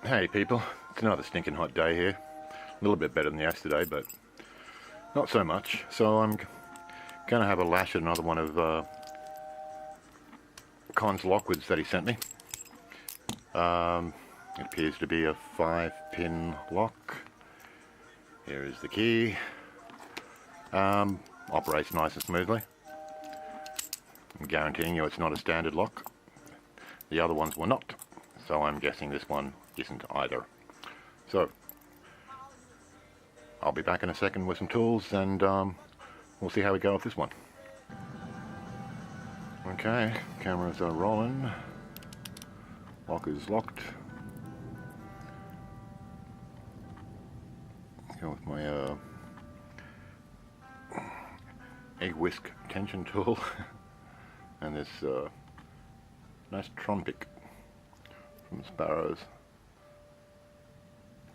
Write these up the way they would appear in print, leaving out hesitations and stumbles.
Hey people, it's another stinking hot day here. A little bit better than yesterday, but not so much. So I'm gonna have a lash at another one of Con's Lockwoods that he sent me. It appears to be a 5-pin lock. Here is the key. Operates nice and smoothly. I'm guaranteeing you it's not a standard lock. The other ones were not, so I'm guessing this one isn't either. So I'll be back in a second with some tools, and we'll see how we go with this one. Okay, cameras are rolling. Lock is locked. Go with my egg whisk tension tool and this nice trompic from Sparrows.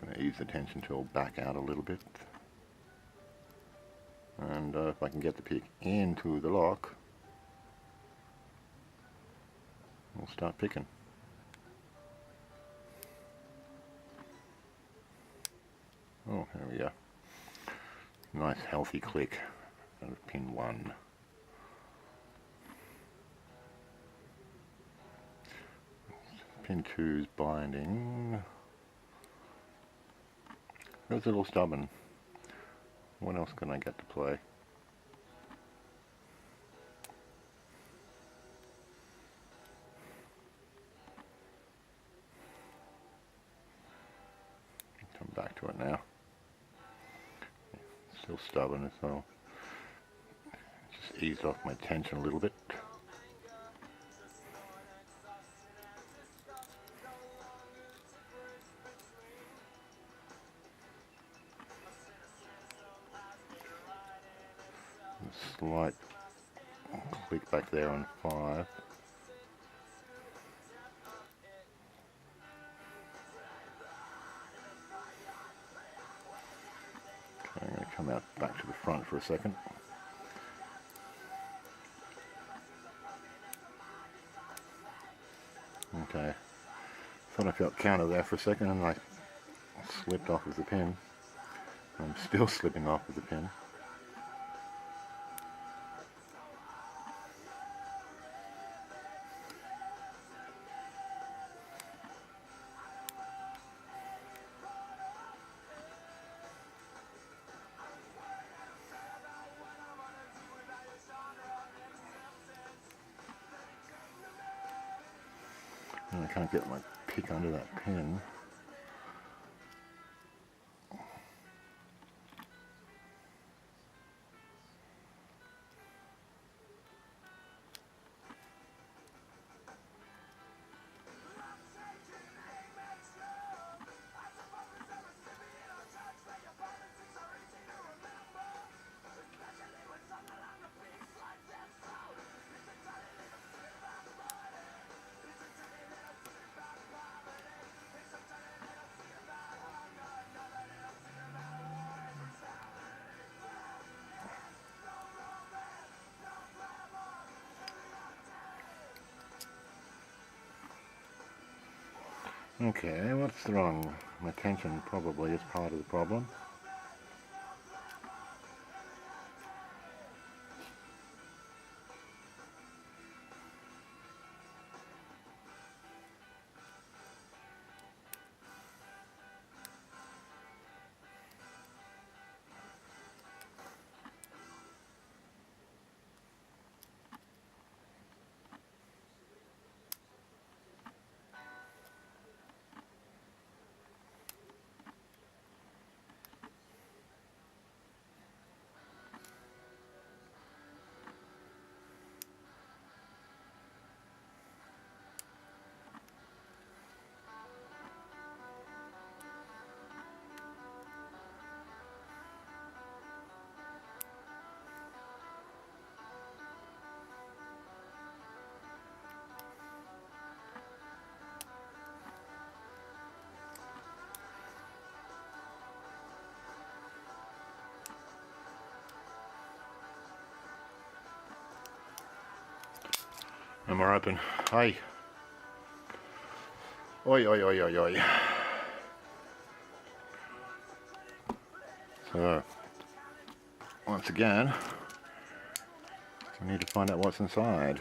Going to ease the tension tool back out a little bit, and if I can get the pick into the lock, we'll start picking. Oh, there we go. Nice healthy click out of pin 1. Pin 2's binding. It's a little stubborn. What else can I get to play? Come back to it now. Still stubborn, so just eased off my tension a little bit. A slight click back there on 5. Okay, I'm going to come out back to the front for a second. Okay, thought I felt counter there for a second, and I slipped off of the pin. I'm still slipping off of the pin. And I can't get my pick under that pin. Okay, what's wrong? My tension probably is part of the problem. And we're open. Hey. Oi, oi, oi, oi, oi. So, once again, we need to find out what's inside.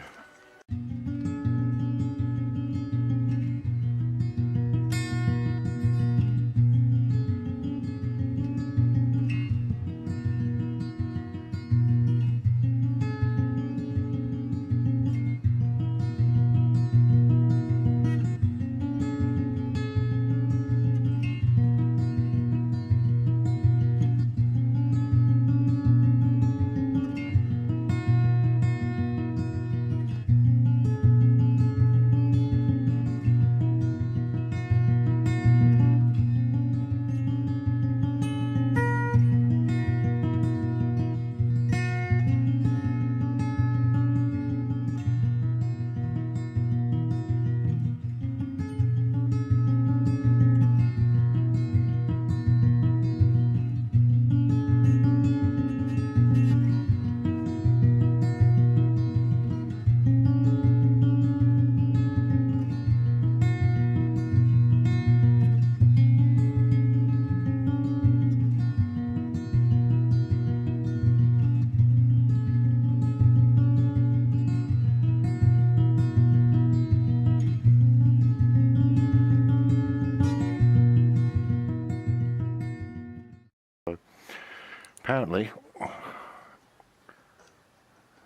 Apparently,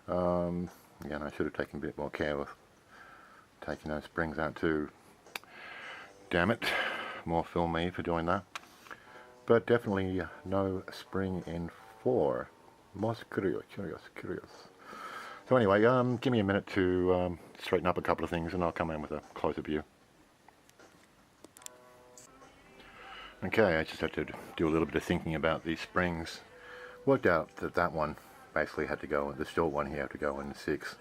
again, I should have taken a bit more care with taking those springs out too. Damn it, more film me for doing that. But definitely no spring in 4. Most curious. So anyway, give me a minute to straighten up a couple of things and I'll come in with a closer view. Okay, I just had to do a little bit of thinking about these springs. Worked out that that one basically had to go, the short one here had to go in 6,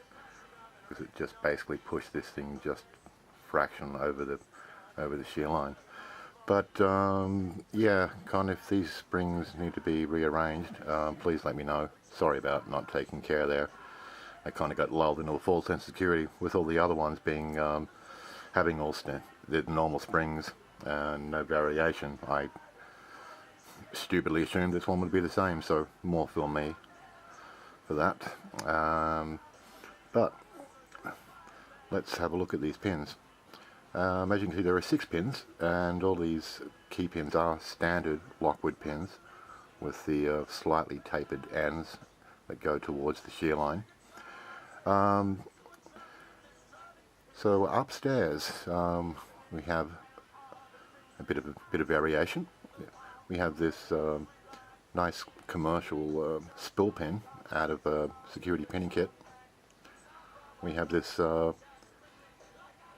because it just basically pushed this thing just fraction over the shear line. But yeah, kind of if these springs need to be rearranged, please let me know. Sorry about not taking care there. I kind of got lulled into a false sense of security with all the other ones being having all the normal springs and no variation. I stupidly assumed this one would be the same, so more for me for that. But let's have a look at these pins. As you can see, there are 6 pins, and all these key pins are standard Lockwood pins with the slightly tapered ends that go towards the shear line. So upstairs we have a bit of variation. We have this nice commercial spill pin out of a security pinning kit. We have this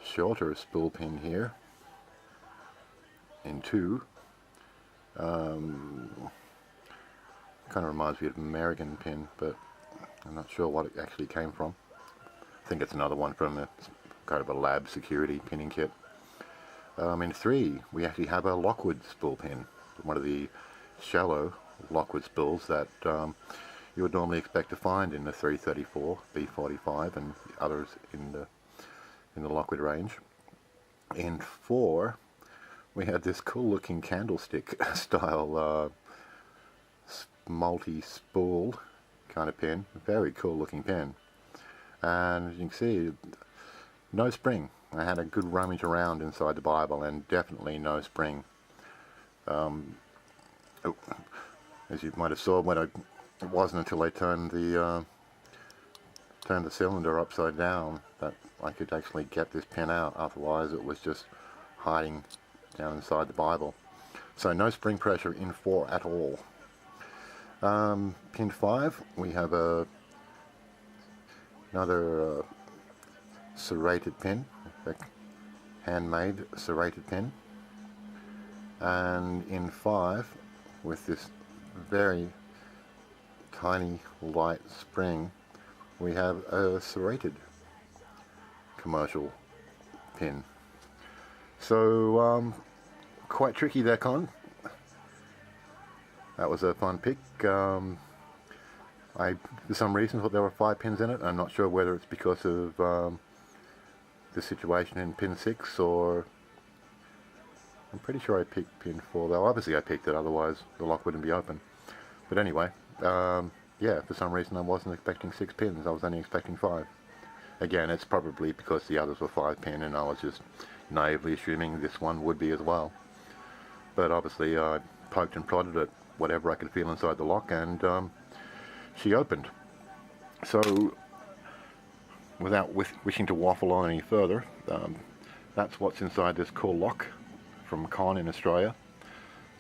shorter spill pin here in 2. Kind of reminds me of an American pin, but I'm not sure what it actually came from. I think it's another one from a kind of a lab security pinning kit. In 3, we actually have a Lockwood spill pin, one of the shallow Lockwood spills that you would normally expect to find in the 334, B45 and others in the Lockwood range. In 4, we have this cool looking candlestick style multi-spool kind of pin. Very cool looking pin. And as you can see, no spring. I had a good rummage around inside the Bible and definitely no spring. As you might have saw, when it wasn't until I turned the cylinder upside down that I could actually get this pin out. Otherwise it was just hiding down inside the Bible. So no spring pressure in 4 at all. Pin 5, we have another serrated pin, handmade serrated pin. And in 5, with this very tiny light spring, we have a serrated commercial pin. So quite tricky there, Con. That was a fun pick. I, for some reason, thought there were 5 pins in it. I'm not sure whether it's because of the situation in pin 6, or I'm pretty sure I picked pin 4, though obviously I picked it, otherwise the lock wouldn't be open. But anyway, yeah, for some reason I wasn't expecting 6 pins, I was only expecting 5. Again, it's probably because the others were 5 pin and I was just naively assuming this one would be as well. But obviously I poked and prodded at whatever I could feel inside the lock, and she opened. So without wishing to waffle on any further, that's what's inside this cool lock from Con in Australia.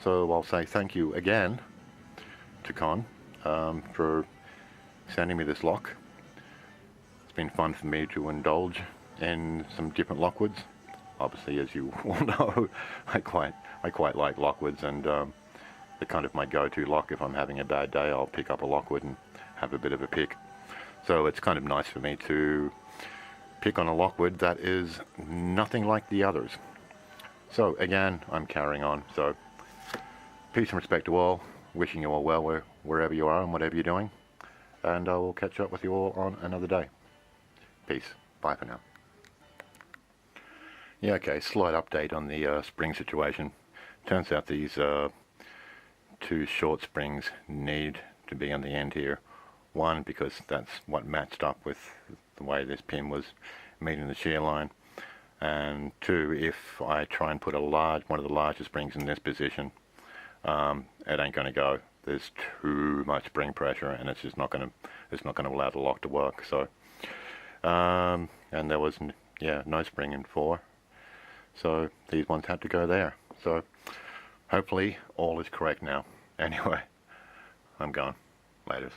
So I'll say thank you again to Con for sending me this lock. It's been fun for me to indulge in some different Lockwoods. Obviously, as you all know, I quite like Lockwoods, and they're kind of my go-to lock. If I'm having a bad day, I'll pick up a Lockwood and have a bit of a pick. So it's kind of nice for me to pick on a Lockwood that is nothing like the others. So again, I'm carrying on. So peace and respect to all. Wishing you all well wherever you are and whatever you're doing. And I will catch up with you all on another day. Peace. Bye for now. Yeah, okay, slight update on the spring situation. Turns out these 2 short springs need to be on the end here. One, because that's what matched up with the way this pin was meeting the shear line. And 2, if I try and put one of the larger springs in this position, it ain't going to go. There's too much spring pressure, and it's just not going to allow the lock to work. So, and there was no spring in 4, so these ones had to go there. So hopefully all is correct now. Anyway, I'm gone. Laters.